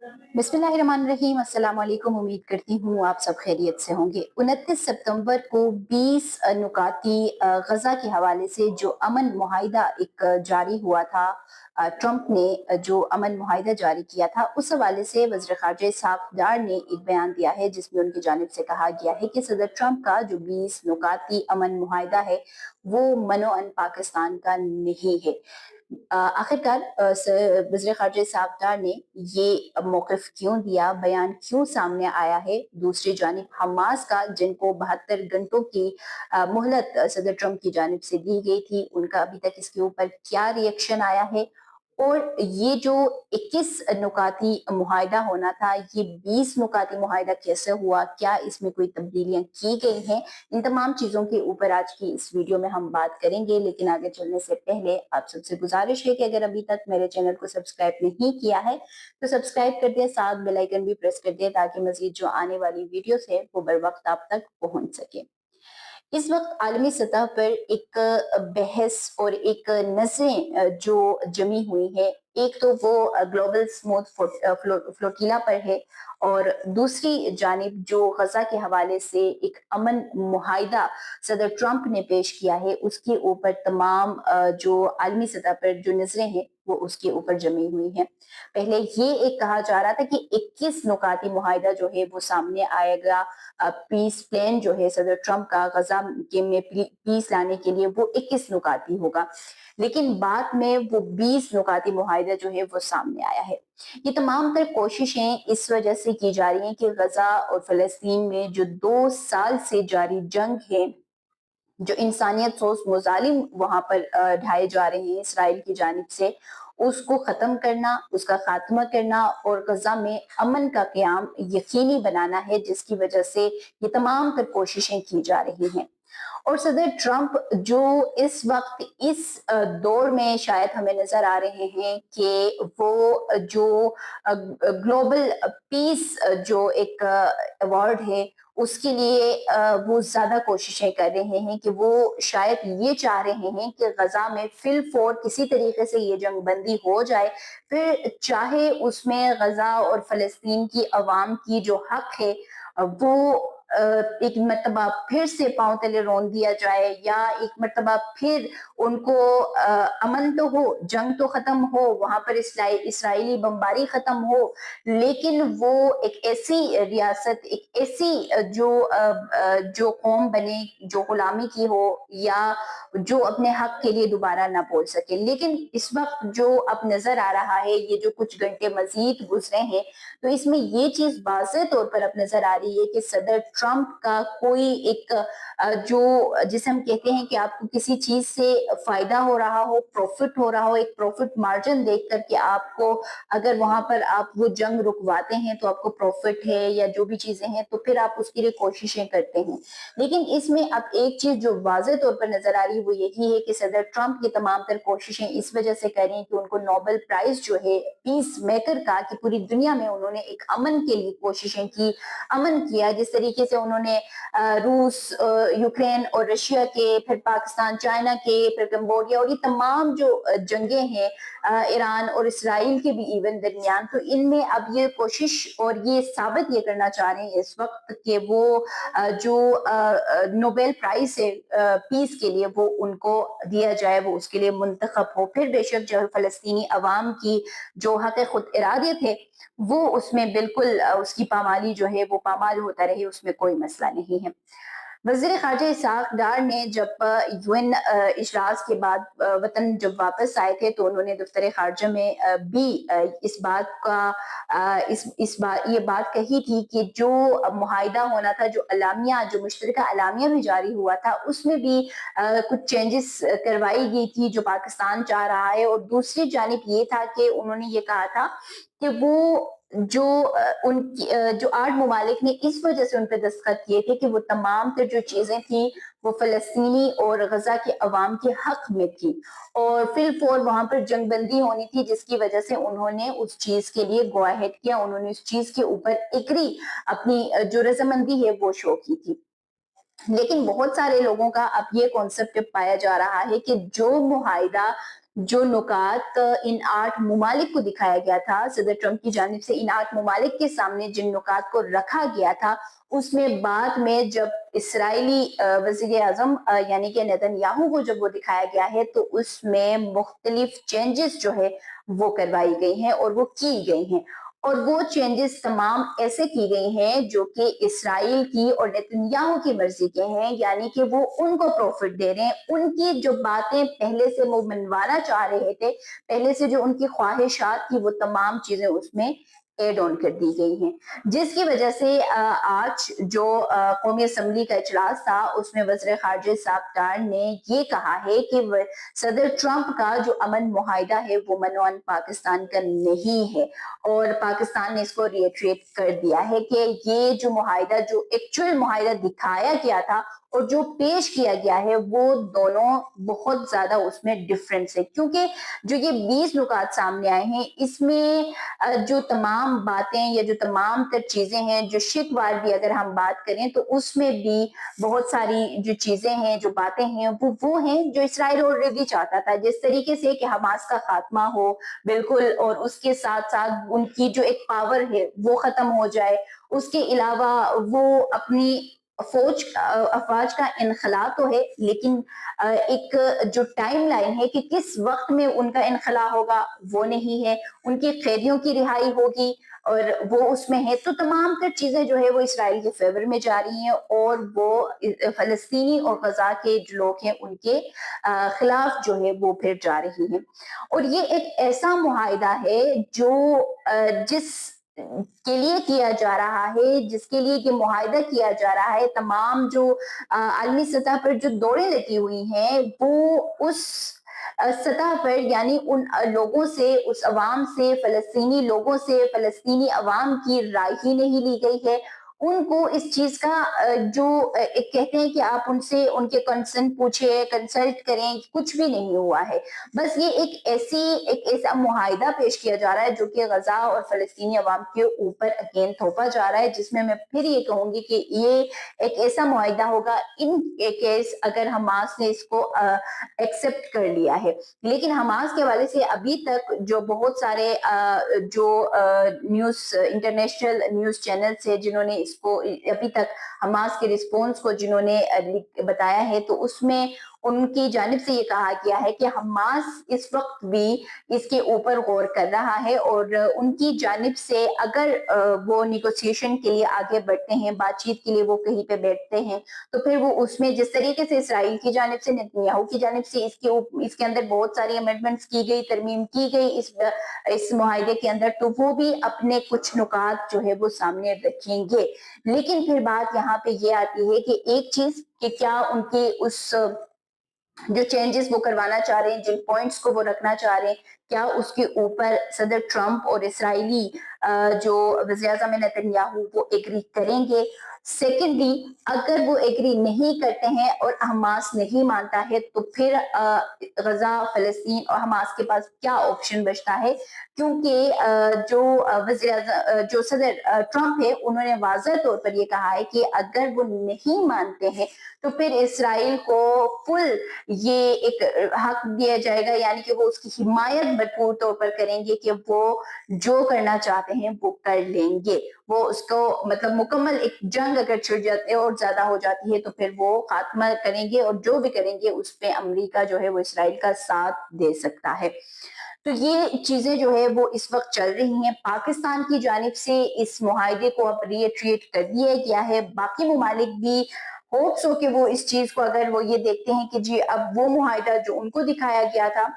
बिस्मिल्लाहिर्रहमानिर्रहीम। अस्सलाम वालेकुम। उम्मीद करती हूँ आप सब खैरियत से होंगे। 29 सितंबर को 20 नुकाती गजा के हवाले से जो अमन मुआहिदा एक जारी हुआ था, ट्रंप ने जो अमन मुआहिदा जारी किया था, उस हवाले से वज़ीर ख़ारिजा इस्हाक़ डार ने एक बयान दिया है जिसमें उनकी जानिब से कहा गया है कि सदर ट्रंप का जो 20 नुकाती अमन मुआहिदा है वो मनो-अन पाकिस्तान का नहीं है। आखिरकार वज़ीर ख़ारिजा इस्हाक़ डार ने ये मौक़िफ़ क्यों दिया, बयान क्यों सामने आया है? दूसरी जानिब हमास का, जिनको 72 घंटों की मोहलत सदर ट्रंप की जानिब से दी गई थी, उनका अभी तक इसके ऊपर क्या रिएक्शन आया है? और ये जो 21 नुकाती मुआहिदा होना था, ये 20 नुकाती मुआहिदा कैसे हुआ? क्या इसमें कोई तब्दीलियाँ की गई हैं? इन तमाम चीज़ों के ऊपर आज की इस वीडियो में हम बात करेंगे, लेकिन आगे चलने से पहले आप सबसे गुजारिश है कि अगर अभी तक मेरे चैनल को सब्सक्राइब नहीं किया है तो सब्सक्राइब कर दिया, साथ बेल आइकन भी प्रेस कर दिया ताकि मजीद जो आने वाली वीडियोस है वो बर वक्त आप तक पहुंच सके। इस वक्त आलमी सतह पर एक बहस और एक नज़रें जो जमी हुई है, एक तो वो ग्लोबल स्मूथ फ्लोटीला पर है, और दूसरी जानिब जो गजा के हवाले से एक अमन मुआहिदा सदर ट्रंप ने पेश किया है, उसके ऊपर तमाम जो आलमी सतह पर जो नजरें हैं वो उसके ऊपर जमी हुई हैं। पहले ये एक कहा जा रहा था कि 21 नुकाती मुआहिदा जो है वो सामने आएगा, पीस प्लान जो है सदर ट्रंप का गजा के में पीस लाने के लिए वो 21 नुकाती होगा, लेकिन बाद में वो 20 नुकाती मुआहिदा जो है वो सामने आया है। ये तमाम तर कोशिशें इस वजह से की जा रही हैं कि गजा और फलस्तीन में जो 2 साल से जारी जंग है, जो इंसानियत सोच मुजालिम वहां पर ढाए जा रहे हैं इसराइल की जानिब से, उसको खत्म करना, उसका खात्मा करना और गजा में अमन का क्याम यकीनी बनाना है, जिसकी वजह से ये तमाम तर कोशिशें की जा रही हैं। और सदर ट्रंप जो इस वक्त इस दौर में शायद हमें नजर आ रहे हैं कि वो जो ग्लोबल पीस जो एक अवार्ड है उसके लिए वो ज्यादा कोशिशें कर रहे हैं, कि वो शायद ये चाह रहे हैं कि गजा में फिल फोर किसी तरीके से ये जंग बंदी हो जाए, फिर चाहे उसमें गजा और फलस्तीन की अवाम की जो हक है वो एक मरतबा फिर से पांव तले रोन दिया जाए, या एक मरतबा फिर उनको अमन तो हो, जंग तो खत्म हो, वहां पर इसराइली बमबारी खत्म हो, लेकिन वो एक ऐसी रियासत, एक ऐसी जो कौम बने जो गुलामी की हो, या जो अपने हक के लिए दोबारा ना बोल सके। लेकिन इस वक्त जो अब नजर आ रहा है, ये जो कुछ घंटे मजीद गुजरे हैं, तो इसमें ये चीज वाज़ेह तौर पर अब नजर आ रही है कि सदर ट्रंप का कोई एक जो जिसे हम कहते हैं कि आपको किसी चीज से फायदा हो रहा हो, प्रॉफिट हो रहा हो, एक प्रॉफिट मार्जिन देख करके आपको, अगर वहां पर आप वो जंग रुकवाते हैं तो आपको प्रॉफिट है या जो भी चीजें हैं, तो फिर आप उसके लिए कोशिशें करते हैं। लेकिन इसमें अब एक चीज जो वाज़ेह तौर पर नजर आ रही है वो यही है कि सदर ट्रंप की तमाम तर कोशिशें इस वजह से कर रही हैं कि उनको नोबेल प्राइज जो है पीस मेकर का, कि पूरी दुनिया में उन्होंने एक अमन के लिए कोशिशें की, अमन किया, जिस तरीके से उन्होंने रूस, यूक्रेन और रशिया के, फिर पाकिस्तान चाइना के, फिर कंबोडिया और ये तमाम जो जंगे हैं ईरान और इसराइल के भी इवन दरमियान, तो इनमें अब ये कोशिश और ये साबित ये करना चाह रहे हैं इस वक्त कि वो जो नोबेल प्राइज है पीस के लिए वो उनको दिया जाए, वो उसके लिए मुंतखब हो। फिर बेशक जो फलस्तीनी अवाम की जो हक खुद इरादियत है वो उसमें बिल्कुल उसकी पामाली जो है वो पामाल होता रहे, उसमें कोई मसला नहीं है। वज़ीर ख़ारिजा इसहाक़ डार ने जब यूएन इजलास के बाद वतन जब वापस आए थे, तो उन्होंने दफ्तर ख़ारिजा में भी इस बात का इस बात ये बात कही थी कि जो मुआहिदा होना था, जो अलामिया, जो मुश्तरका अलामिया भी जारी हुआ था, उसमें भी कुछ चेंजेस करवाई गई थी जो पाकिस्तान चाह रहा है। और दूसरी जानिब ये था कि उन्होंने ये कहा था कि वो जो जो 8 ममालिक ने इस वजह से उन पे दस्तखत किए थे कि वो तमाम तर जो चीजें थी वो फलस्तीनी और गजा के अवाम के हक में थी, और फिल फोर वहां पर जंगबंदी होनी थी, जिसकी वजह से उन्होंने उस चीज के लिए गो अहेड किया, उन्होंने उस चीज के ऊपर एग्री, अपनी जो रजामंदी है वो शो की थी। लेकिन बहुत सारे लोगों का अब ये कॉन्सेप्ट पाया जा रहा है कि जो मुआहिदा जो नुकात इन 8 ममालिक को दिखाया गया था, सदर ट्रंप की जानिब से इन 8 ममालिक के सामने जिन नुकात को रखा गया था, उसमें बाद में जब इसराइली वज़ीर-ए-आज़म यानी कि नेतन्याहू को जब वो दिखाया गया है, तो उसमें मुख्तलिफ चेंजेस जो है वो करवाई गई हैं और वो की गई हैं। और वो चेंजेस तमाम ऐसे की गई हैं जो कि इसराइल की और नेतन्याहू की मर्जी के हैं, यानी कि वो उनको प्रॉफिट दे रहे हैं। उनकी जो बातें पहले से वो मनवाना चाह रहे थे, पहले से जो उनकी ख्वाहिशात थी, वो तमाम चीजें उसमें एड ऑन कर दी गई हैं, जिसकी वजह से आज जो कौमी असम्बली का इजलास था, उसमें वज़ीर ख़ारिजा साबकार ने ये कहा है कि सदर ट्रंप का जो अमन मुआहिदा है वो मनोअन पाकिस्तान का नहीं है, और पाकिस्तान ने इसको रिएट्रेट कर दिया है कि ये जो मुआहिदा, जो एक्चुअल मुआहिदा दिखाया गया था और जो पेश किया गया है, वो दोनों बहुत ज्यादा उसमें डिफरेंस है। क्योंकि जो ये 20 नुकात सामने आए हैं, इसमें जो तमाम बातें या जो तमाम तर चीजें हैं, जो शिकवार भी अगर हम बात करें तो उसमें भी बहुत सारी जो चीजें हैं, जो बातें हैं, वो हैं जो इसराइल ऑलरेडी चाहता था, जिस तरीके से कि हमास का खात्मा हो बिल्कुल, और उसके साथ साथ उनकी जो एक पावर है वो खत्म हो जाए। उसके अलावा वो अपनी अफवाज का इनखला तो है, लेकिन एक जो टाइम लाइन है कि किस वक्त में उनका इनखला होगा वो नहीं है। उनके कैदियों की रिहाई होगी और वो उसमें है। तो तमाम तर चीजें जो है वो इसराइल के फेवर में जा रही हैं, और वो फलस्तीनी और गजा के जो लोग हैं उनके खिलाफ जो है वो फिर जा रही हैं। और ये एक ऐसा मुआहिदा है जो जिस के लिए किया जा रहा है, जिसके लिए ये मुआहिदा किया जा रहा है, तमाम जो आलमी सतह पर जो दौड़ें लगी हुई हैं, वो उस सतह पर, यानी उन लोगों से, उस अवाम से, फलस्तीनी लोगों से, फलस्तीनी अवाम की राय ही नहीं ली गई है। उनको इस चीज का जो एक कहते हैं कि आप उनसे उनके कंसर्न पूछे, कंसल्ट करें, कुछ भी नहीं हुआ है। बस ये एक ऐसा मुआहिदा पेश किया जा रहा है जो कि गजा और फलस्तीनी अवाम के ऊपर अगेन थोपा जा रहा है, जिसमें मैं फिर ये कहूंगी कि ये एक ऐसा मुआहिदा होगा इन केस अगर हमास ने इसको एक्सेप्ट कर लिया है। लेकिन हमास के हवाले से अभी तक जो बहुत सारे जो न्यूज, इंटरनेशनल न्यूज चैनल है जिन्होंने इसको अभी तक हमास के रिस्पॉन्स को जिन्होंने बताया है, तो उसमें उनकी जानिब से ये कहा गया है कि हमास इस वक्त भी इसके ऊपर गौर कर रहा है, और उनकी जानिब से अगर वो निगोशिएशन के लिए आगे बढ़ते हैं, बातचीत के लिए वो कहीं पे बैठते हैं, तो फिर वो उसमें जिस तरीके से इसराइल की जानिब से, नेतन्याहू की जानिब से इसके अंदर बहुत सारी अमेंडमेंट्स की गई, तरमीम की गई इस मुआहिदे के अंदर, तो वो भी अपने कुछ नुकात जो है वो सामने रखेंगे। लेकिन फिर बात यहाँ पे ये आती है कि एक चीज कि क्या उनके उस जो चेंजेस वो करवाना चाह रहे हैं, जिन पॉइंट्स को वो रखना चाह रहे हैं, क्या उसके ऊपर सदर ट्रंप और इसराइली जो वज़ीर-ए-आज़म नेतन्याहू वो एग्री करेंगे? सेकेंडली, अगर वो एग्री नहीं करते हैं और हमास नहीं मानता है, तो फिर गजा, फलस्तीन और हमास के पास क्या ऑप्शन बचता है? क्योंकि जो जो सदर ट्रंप है, उन्होंने वाज़ह तौर पर ये कहा है कि अगर वो नहीं मानते हैं, तो फिर इसराइल को फुल ये एक हक दिया जाएगा, यानी कि वो उसकी हिमायत भरपूर तौर पर करेंगे कि वो जो करना चाहते हैं वो कर लेंगे। वो उसको मतलब मुकम्मल एक जंग अगर छिड़ जाती है और ज्यादा हो जाती है, तो फिर वो खात्मा करेंगे, और जो भी करेंगे उस पे अमेरिका जो है वो इसराइल का साथ दे सकता है। तो ये चीजें जो है वो इस वक्त चल रही हैं। पाकिस्तान की जानिब से इस मुआहिदे को अब रीट्रीट कर दिया गया है। बाकी ममालिक भी होप्स हो कि वो इस चीज को, अगर वो ये देखते हैं कि जी अब वो मुआहिदा जो उनको दिखाया गया था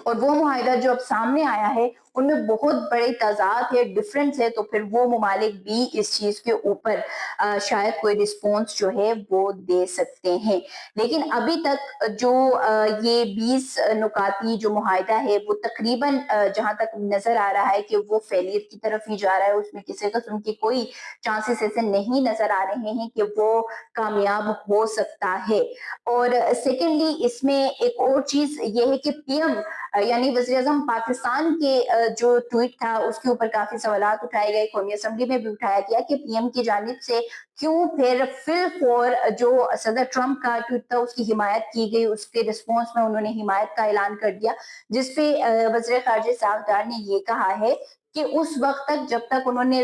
और वो मुआहिदा जो अब सामने आया है, उनमें बहुत बड़ी तजाद है, डिफरेंस है, तो फिर वो ममालिक भी इस चीज के ऊपर शायद कोई रिस्पॉन्स जो है वो दे सकते हैं। लेकिन अभी तक जो ये 20 नुकाती जो मुआहिदा है वो तकरीबन जहां तक नजर आ रहा है कि वो फेलियर की तरफ ही जा रहा है। उसमें किसी किस्म की कोई चांसेस ऐसे नहीं नजर आ रहे हैं कि वो कामयाब हो सकता है। और सेकेंडली, इसमें एक और चीज ये है कि पीएम यानी वज़ीर-ए-आज़म पाकिस्तान के जो ट्वीट था उसके ऊपर काफी सवालात उठाए गए, कौमी असम्बली में भी उठाया गया कि पीएम की जानिब से क्यों फिर फिल फॉर जो सदर ट्रंप का ट्वीट था उसकी हिमायत की गई, उसके रिस्पॉन्स में उन्होंने हिमायत का ऐलान कर दिया, जिसपे वज़ीर ख़ारिजा साहब ने ये कहा है कि उस वक्त तक जब तक उन्होंने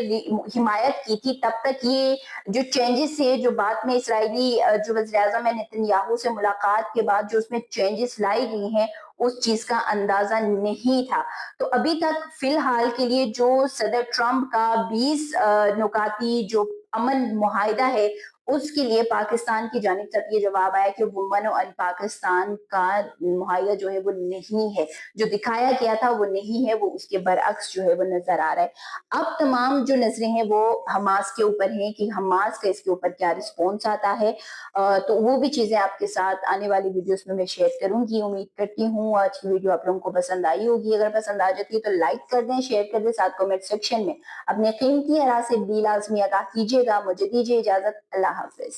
हिमायत की थी तब तक ये जो चेंजेस है, जो बाद में इसराइली जो वज़ीर-ए-आज़म है नेतन्याहू से मुलाकात के बाद जो उसमें चेंजेस लाई गई हैं, उस चीज का अंदाजा नहीं था। तो अभी तक फिलहाल के लिए जो सदर ट्रंप का 20 नुकाती जो अमन मुआहिदा है, उसके लिए पाकिस्तान की जानिब से ये जवाब आया कि वुमन और पाकिस्तान का मुआहिदा जो है वो नहीं है, जो दिखाया गया था वो नहीं है, वो उसके बरअक्स जो है वो नजर आ रहा है। अब तमाम जो नजरें हैं वो हमास के ऊपर हैं कि हमास का इसके ऊपर क्या रिस्पॉन्स आता है। तो वो भी चीजें आपके साथ आने वाली वीडियोस में मैं शेयर करूंगी। उम्मीद करती हूँ आज की वीडियो आप लोगों को पसंद आई होगी। अगर पसंद आ जाती है तो लाइक कर दें, शेयर कर दें, साथ कमेंट सेक्शन में अपने कीमती आरा से भी लाजमी आगाह कीजिएगा। मुझे दीजिए इजाजत। अल्लाह हाफिज।